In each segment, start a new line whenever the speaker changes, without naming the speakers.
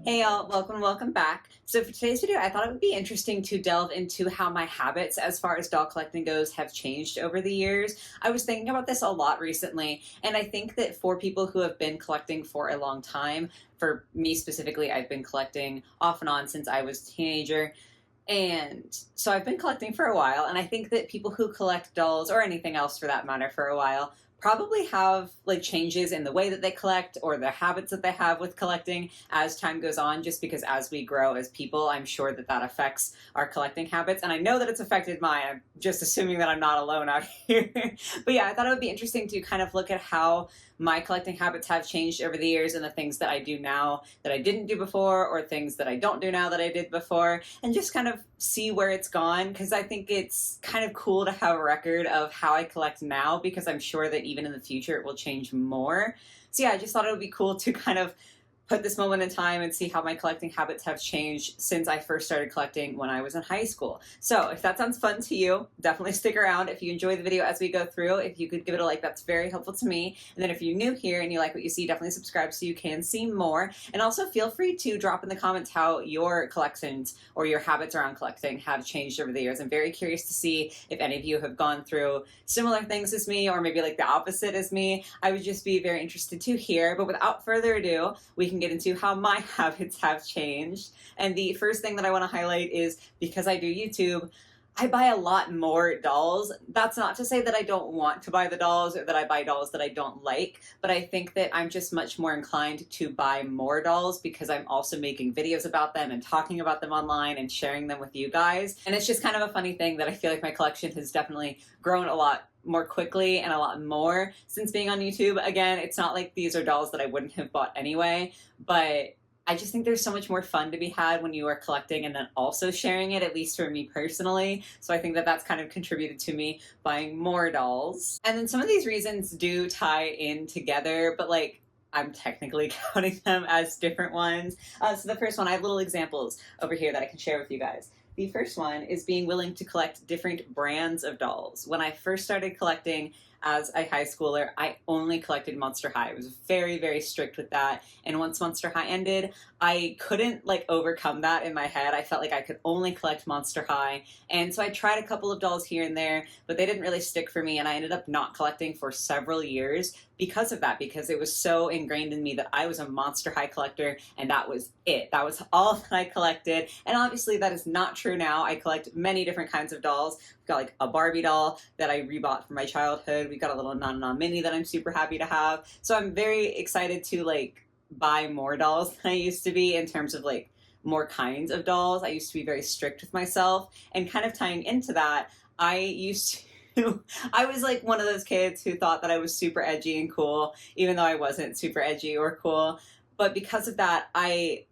Hey y'all, welcome back. So for today's video, I thought it would be interesting to delve into how my habits as far as doll collecting goes have changed over the years. I was thinking about this a lot recently, and I think that for people who have been collecting for a long time, for me specifically, I've been collecting off and on since I was a teenager. And so I've been collecting for a while, and I think that people who collect dolls, or anything else for that matter, for a while, probably have like changes in the way that they collect or the habits that they have with collecting as time goes on, just because as we grow as people, I'm sure that that affects our collecting habits. And I know that it's affected mine. I'm just assuming that I'm not alone out here. But yeah, I thought it would be interesting to kind of look at how my collecting habits have changed over the years and the things that I do now that I didn't do before, or things that I don't do now that I did before, and just kind of see where it's gone, because I think it's kind of cool to have a record of how I collect now, because I'm sure that even in the future it will change more. So yeah, I just thought it would be cool to kind of put this moment in time and see how my collecting habits have changed since I first started collecting when I was in high school. So if that sounds fun to you, definitely stick around. If you enjoy the video as we go through, if you could give it a like, that's very helpful to me. And then if you're new here and you like what you see, definitely subscribe so you can see more. And also feel free to drop in the comments how your collections or your habits around collecting have changed over the years. I'm very curious to see if any of you have gone through similar things as me, or maybe like the opposite as me. I would just be very interested to hear. But without further ado, we can get into how my habits have changed. And the first thing that I want to highlight is, because I do YouTube, I buy a lot more dolls. That's not to say that I don't want to buy the dolls or that I buy dolls that I don't like, but I think that I'm just much more inclined to buy more dolls because I'm also making videos about them and talking about them online and sharing them with you guys. And it's just kind of a funny thing that I feel like my collection has definitely grown a lot more quickly and a lot more since being on YouTube. Again, it's not like these are dolls that I wouldn't have bought anyway, but I just think there's so much more fun to be had when you are collecting and then also sharing it, at least for me personally. So I think that that's kind of contributed to me buying more dolls. And then some of these reasons do tie in together, but like, I'm technically counting them as different ones. So the first one, I have little examples over here that I can share with you guys. The first one is being willing to collect different brands of dolls. When I first started collecting as a high schooler, I only collected Monster High. I was very, very strict with that. And once Monster High ended, I couldn't like overcome that in my head. I felt like I could only collect Monster High. And so I tried a couple of dolls here and there, but they didn't really stick for me. And I ended up not collecting for several years because of that, because it was so ingrained in me that I was a Monster High collector and that was it. That was all that I collected. And obviously that is not true now. I collect many different kinds of dolls. We've got like a Barbie doll that I rebought from my childhood. We've got a little Nana Mini that I'm super happy to have. So I'm very excited to like buy more dolls than I used to be, in terms of like more kinds of dolls. I used to be very strict with myself, and kind of tying into that, I was like one of those kids who thought that I was super edgy and cool, even though I wasn't super edgy or cool. But because of that, I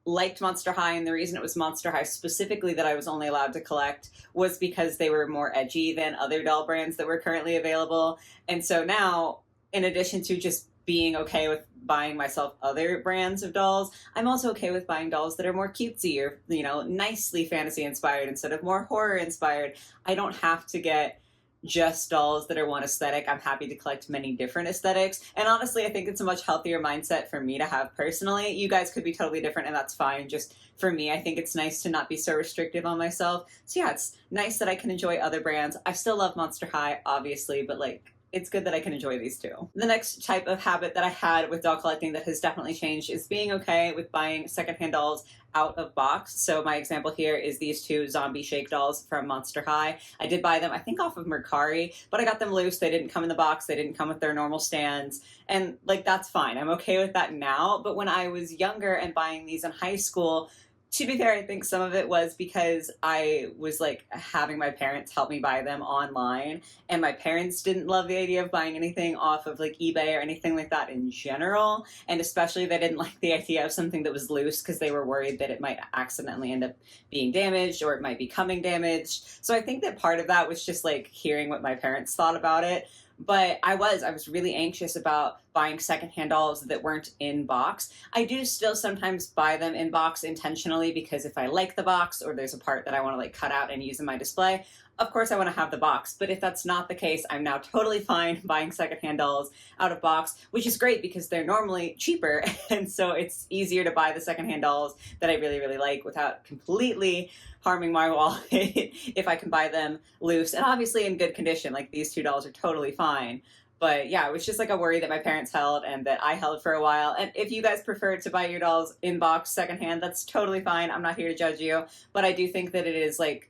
liked Monster High, and the reason it was Monster High specifically that I was only allowed to collect was because they were more edgy than other doll brands that were currently available. And so now, in addition to just being okay with buying myself other brands of dolls, I'm also okay with buying dolls that are more cutesy or, you know, nicely fantasy inspired instead of more horror inspired. I don't have to get just dolls that are one aesthetic. I'm happy to collect many different aesthetics. And honestly, I think it's a much healthier mindset for me to have personally. You guys could be totally different, and that's fine. Just for me, I think it's nice to not be so restrictive on myself. So yeah, it's nice that I can enjoy other brands. I still love Monster High, obviously, but like, it's good that I can enjoy these too. The next type of habit that I had with doll collecting that has definitely changed is being okay with buying secondhand dolls out of box. So my example here is these two zombie shake dolls from Monster High. I did buy them, I think off of Mercari, but I got them loose. They didn't come in the box. They didn't come with their normal stands. And like, that's fine. I'm okay with that now. But when I was younger and buying these in high school, to be fair, I think some of it was because I was like having my parents help me buy them online, and my parents didn't love the idea of buying anything off of like eBay or anything like that in general, and especially they didn't like the idea of something that was loose because they were worried that it might accidentally end up being damaged or it might be coming damaged. So I think that part of that was just like hearing what my parents thought about it. But I was really anxious about buying secondhand dolls that weren't in box. I do still sometimes buy them in box intentionally, because if I like the box or there's a part that I want to like cut out and use in my display, of course I want to have the box. But if that's not the case, I'm now totally fine buying secondhand dolls out of box, which is great because they're normally cheaper. And so it's easier to buy the secondhand dolls that I really, really like without completely harming my wallet if I can buy them loose and obviously in good condition. Like these two dolls are totally fine. But yeah, it was just like a worry that my parents held and that I held for a while. And if you guys prefer to buy your dolls in box secondhand, that's totally fine. I'm not here to judge you. But I do think that it is like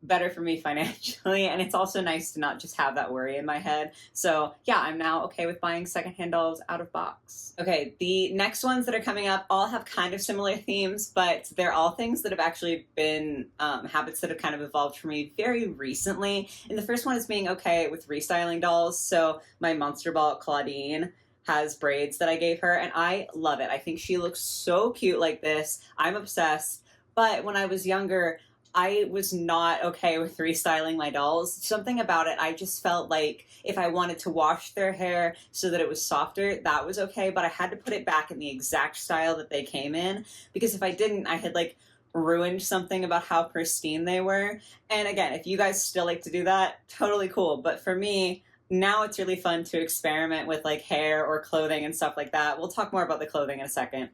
better for me financially, and it's also nice to not just have that worry in my head. So yeah, I'm now okay with buying secondhand dolls out of box. Okay, the next ones that are coming up all have kind of similar themes, but they're all things that have actually been habits that have kind of evolved for me very recently. And the first one is being okay with restyling dolls. So my Monster Ball Claudine has braids that I gave her, and I love it. I think she looks so cute like this. I'm obsessed. But when I was younger, I was not okay with restyling my dolls. Something about it, I just felt like if I wanted to wash their hair so that it was softer, that was okay, but I had to put it back in the exact style that they came in, because if I didn't, I had like ruined something about how pristine they were. And again, if you guys still like to do that, totally cool. But for me, now it's really fun to experiment with like hair or clothing and stuff like that. We'll talk more about the clothing in a second.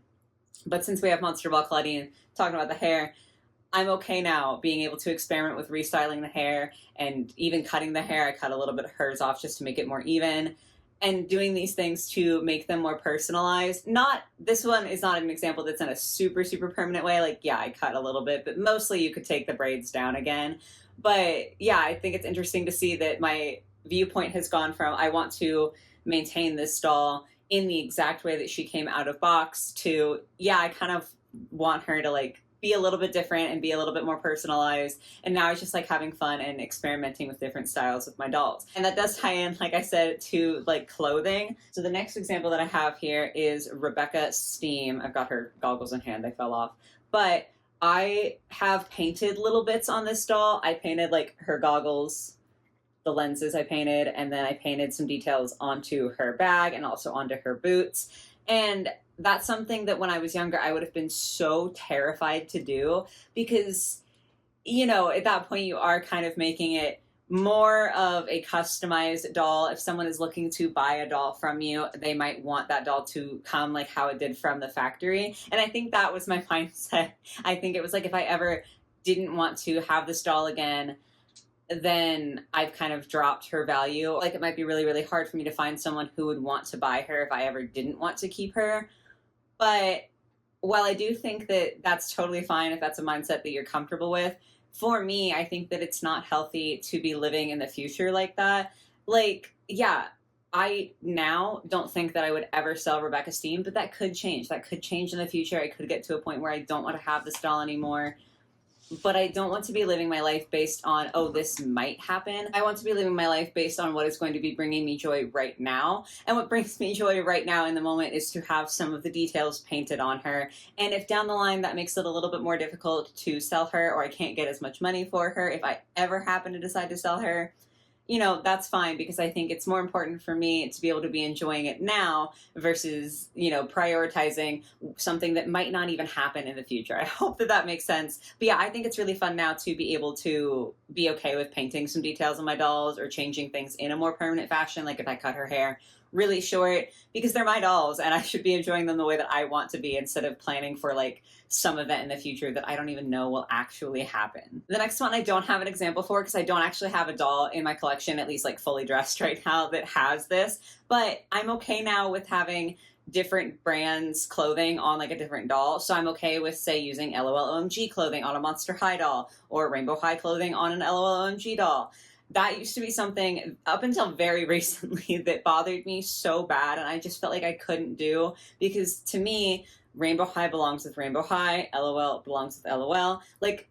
But since we have Monster Ball Claudine talking about the hair, I'm okay now being able to experiment with restyling the hair and even cutting the hair. I cut a little bit of hers off just to make it more even, and doing these things to make them more personalized. This one is not an example that's in a super, super permanent way. Like, yeah, I cut a little bit, but mostly you could take the braids down again. But yeah, I think it's interesting to see that my viewpoint has gone from I want to maintain this doll in the exact way that she came out of box to, yeah, I kind of want her to like be a little bit different and be a little bit more personalized. And now I just like having fun and experimenting with different styles with my dolls. And that does tie in, like I said, to like clothing. So the next example that I have here is Rebecca Steam. I've got her goggles in hand, they fell off. But I have painted little bits on this doll. I painted like her goggles, the lenses I painted, and then I painted some details onto her bag and also onto her boots. And that's something that when I was younger, I would have been so terrified to do because, you know, at that point you are kind of making it more of a customized doll. If someone is looking to buy a doll from you, they might want that doll to come like how it did from the factory. And I think that was my mindset. I think it was like if I ever didn't want to have this doll again, then I've kind of dropped her value. Like it might be really, really hard for me to find someone who would want to buy her if I ever didn't want to keep her. But while I do think that that's totally fine if that's a mindset that you're comfortable with, for me, I think that it's not healthy to be living in the future like that. Like, yeah, I now don't think that I would ever sell Rebecca Steam, but that could change. That could change in the future. I could get to a point where I don't want to have this doll anymore. But I don't want to be living my life based on, oh, this might happen. I want to be living my life based on what is going to be bringing me joy right now. And what brings me joy right now in the moment is to have some of the details painted on her. And if down the line that makes it a little bit more difficult to sell her, or I can't get as much money for her, if I ever happen to decide to sell her, you know, that's fine, because I think it's more important for me to be able to be enjoying it now versus, you know, prioritizing something that might not even happen in the future. I hope that that makes sense. But yeah, I think it's really fun now to be able to be okay with painting some details on my dolls or changing things in a more permanent fashion. Like if I cut her hair really short, because they're my dolls and I should be enjoying them the way that I want to be instead of planning for like some event in the future that I don't even know will actually happen. The next one I don't have an example for because I don't actually have a doll in my collection, at least like fully dressed right now, that has this, but I'm okay now with having different brands clothing on like a different doll. So I'm okay with, say, using LOL OMG clothing on a Monster High doll or Rainbow High clothing on an LOL OMG doll. That used to be something up until very recently that bothered me so bad, and I just felt like I couldn't do, because to me, Rainbow High belongs with Rainbow High, LOL belongs with LOL. Like,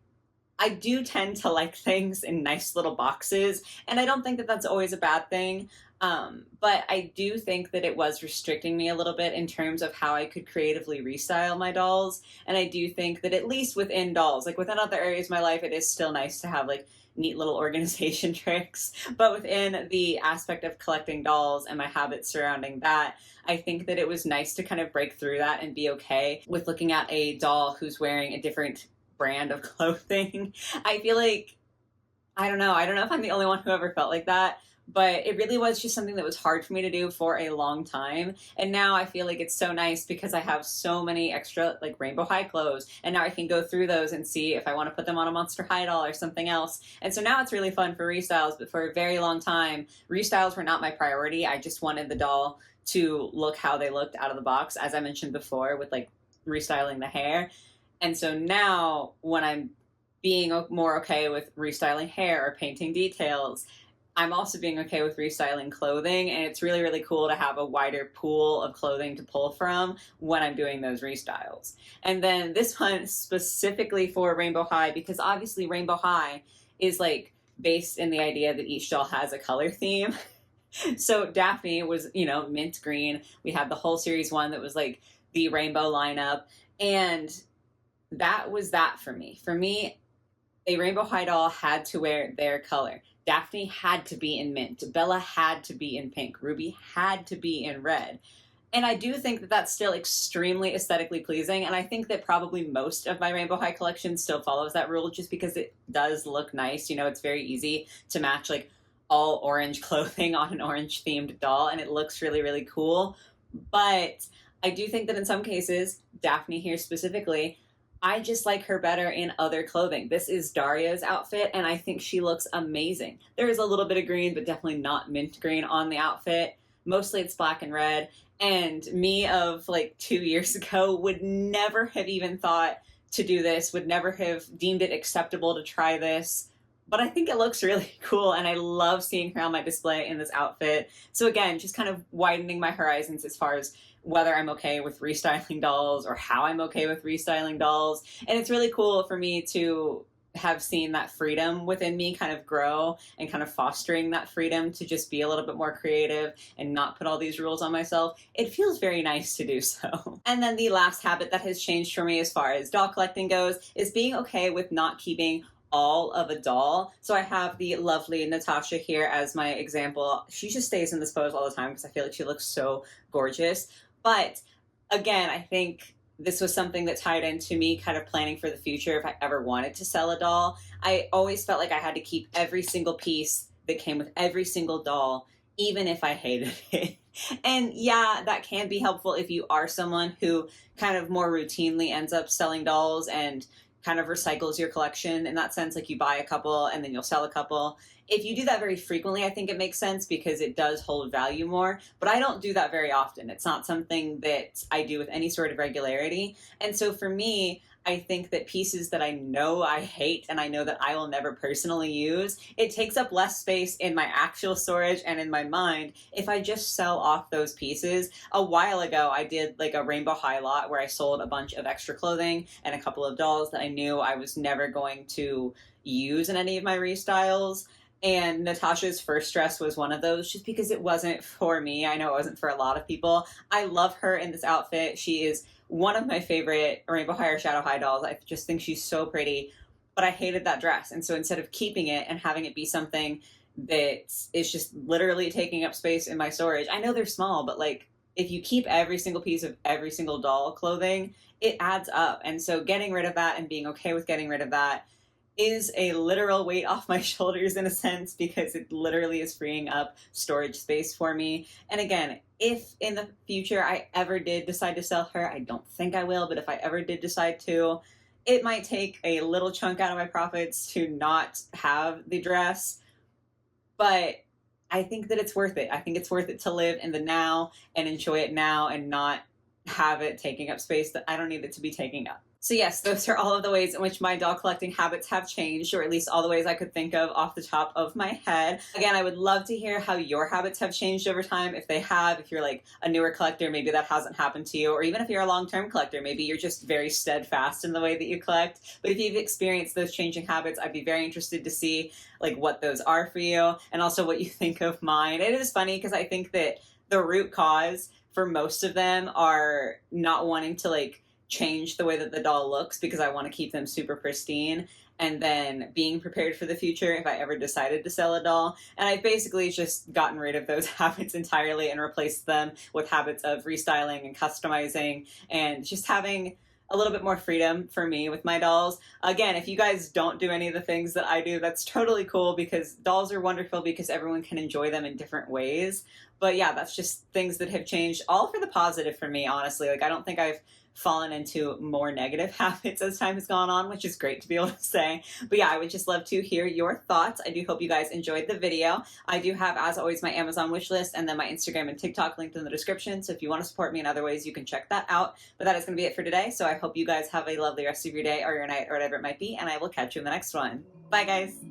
I do tend to like things in nice little boxes, and I don't think that that's always a bad thing. But I do think that it was restricting me a little bit in terms of how I could creatively restyle my dolls. And I do think that at least within dolls, like within other areas of my life, it is still nice to have like neat little organization tricks. But within the aspect of collecting dolls and my habits surrounding that, I think that it was nice to kind of break through that and be okay with looking at a doll who's wearing a different brand of clothing. I feel like I don't know. I don't know if I'm the only one who ever felt like that, but it really was just something that was hard for me to do for a long time. And now I feel like it's so nice because I have so many extra like rainbow high clothes, and now I can go through those and see if I want to put them on a Monster High doll or something else. And so now it's really fun for restyles, but for a very long time, restyles were not my priority. I just wanted the doll to look how they looked out of the box, as I mentioned before, with like restyling the hair. And so now when I'm being more okay with restyling hair or painting details, I'm also being okay with restyling clothing, and it's really, really cool to have a wider pool of clothing to pull from when I'm doing those restyles. And then this one specifically for Rainbow High, because obviously Rainbow High is like based in the idea that each doll has a color theme. So Daphne was, you know, mint green. We had the whole series one that was like the rainbow lineup, and that was that for me. For me, a Rainbow High doll had to wear their color. Daphne had to be in mint. Bella had to be in pink. Ruby had to be in red. And I do think that that's still extremely aesthetically pleasing. And I think that probably most of my Rainbow High collection still follows that rule just because it does look nice. You know, it's very easy to match like all orange clothing on an orange themed doll, and it looks really, really cool. But I do think that in some cases, Daphne here specifically, I just like her better in other clothing. This is Daria's outfit, and I think she looks amazing. There is a little bit of green, but definitely not mint green on the outfit. Mostly it's black and red. And me of like 2 years ago would never have even thought to do this, would never have deemed it acceptable to try this. But I think it looks really cool, and I love seeing her on my display in this outfit. So again, just kind of widening my horizons as far as whether I'm okay with restyling dolls or how I'm okay with restyling dolls. And it's really cool for me to have seen that freedom within me kind of grow, and kind of fostering that freedom to just be a little bit more creative and not put all these rules on myself. It feels very nice to do so. And then the last habit that has changed for me as far as doll collecting goes is being okay with not keeping all of a doll. So I have the lovely Natasha here as my example. She just stays in this pose all the time because I feel like she looks so gorgeous. But again, I think this was something that tied into me kind of planning for the future if I ever wanted to sell a doll. I always felt like I had to keep every single piece that came with every single doll, even if I hated it. And yeah, that can be helpful if you are someone who kind of more routinely ends up selling dolls and kind of recycles your collection in that sense, like you buy a couple and then you'll sell a couple. If you do that very frequently, I think it makes sense because it does hold value more, but I don't do that very often. It's not something that I do with any sort of regularity. And so for me, I think that pieces that I know I hate and I know that I will never personally use, it takes up less space in my actual storage and in my mind if I just sell off those pieces. A while ago, I did like a Rainbow High lot where I sold a bunch of extra clothing and a couple of dolls that I knew I was never going to use in any of my restyles. And Natasha's first dress was one of those just because it wasn't for me. I know it wasn't for a lot of people. I love her in this outfit. She is one of my favorite Rainbow High or Shadow High dolls. I just think she's so pretty, but I hated that dress. And so instead of keeping it and having it be something that is just literally taking up space in my storage, I know they're small, but like if you keep every single piece of every single doll clothing, it adds up. And so getting rid of that and being okay with getting rid of that is a literal weight off my shoulders in a sense, because it literally is freeing up storage space for me. And again, if in the future I ever did decide to sell her, I don't think I will, but if I ever did decide to, it might take a little chunk out of my profits to not have the dress, but I think that it's worth it. I think it's worth it to live in the now and enjoy it now and not have it taking up space that I don't need it to be taking up. So yes, those are all of the ways in which my doll collecting habits have changed, or at least all the ways I could think of off the top of my head. Again, I would love to hear how your habits have changed over time, if they have. If you're like a newer collector, maybe that hasn't happened to you, or even if you're a long-term collector, maybe you're just very steadfast in the way that you collect. But if you've experienced those changing habits, I'd be very interested to see like what those are for you, and also what you think of mine. It is funny because I think that the root cause for most of them are not wanting to like change the way that the doll looks because I want to keep them super pristine, and then being prepared for the future if I ever decided to sell a doll. And I've basically just gotten rid of those habits entirely and replaced them with habits of restyling and customizing and just having a little bit more freedom for me with my dolls. Again, if you guys don't do any of the things that I do, that's totally cool, because dolls are wonderful because everyone can enjoy them in different ways. But yeah, that's just things that have changed, all for the positive for me, honestly. Like, I don't think I've fallen into more negative habits as time has gone on, which is great to be able to say. But yeah, I would just love to hear your thoughts. I do hope you guys enjoyed the video. I do have, as always, my Amazon wish list and then my Instagram and TikTok linked in the description. So if you want to support me in other ways, you can check that out. But that is going to be it for today. So I hope you guys have a lovely rest of your day or your night or whatever it might be. And I will catch you in the next one. Bye, guys.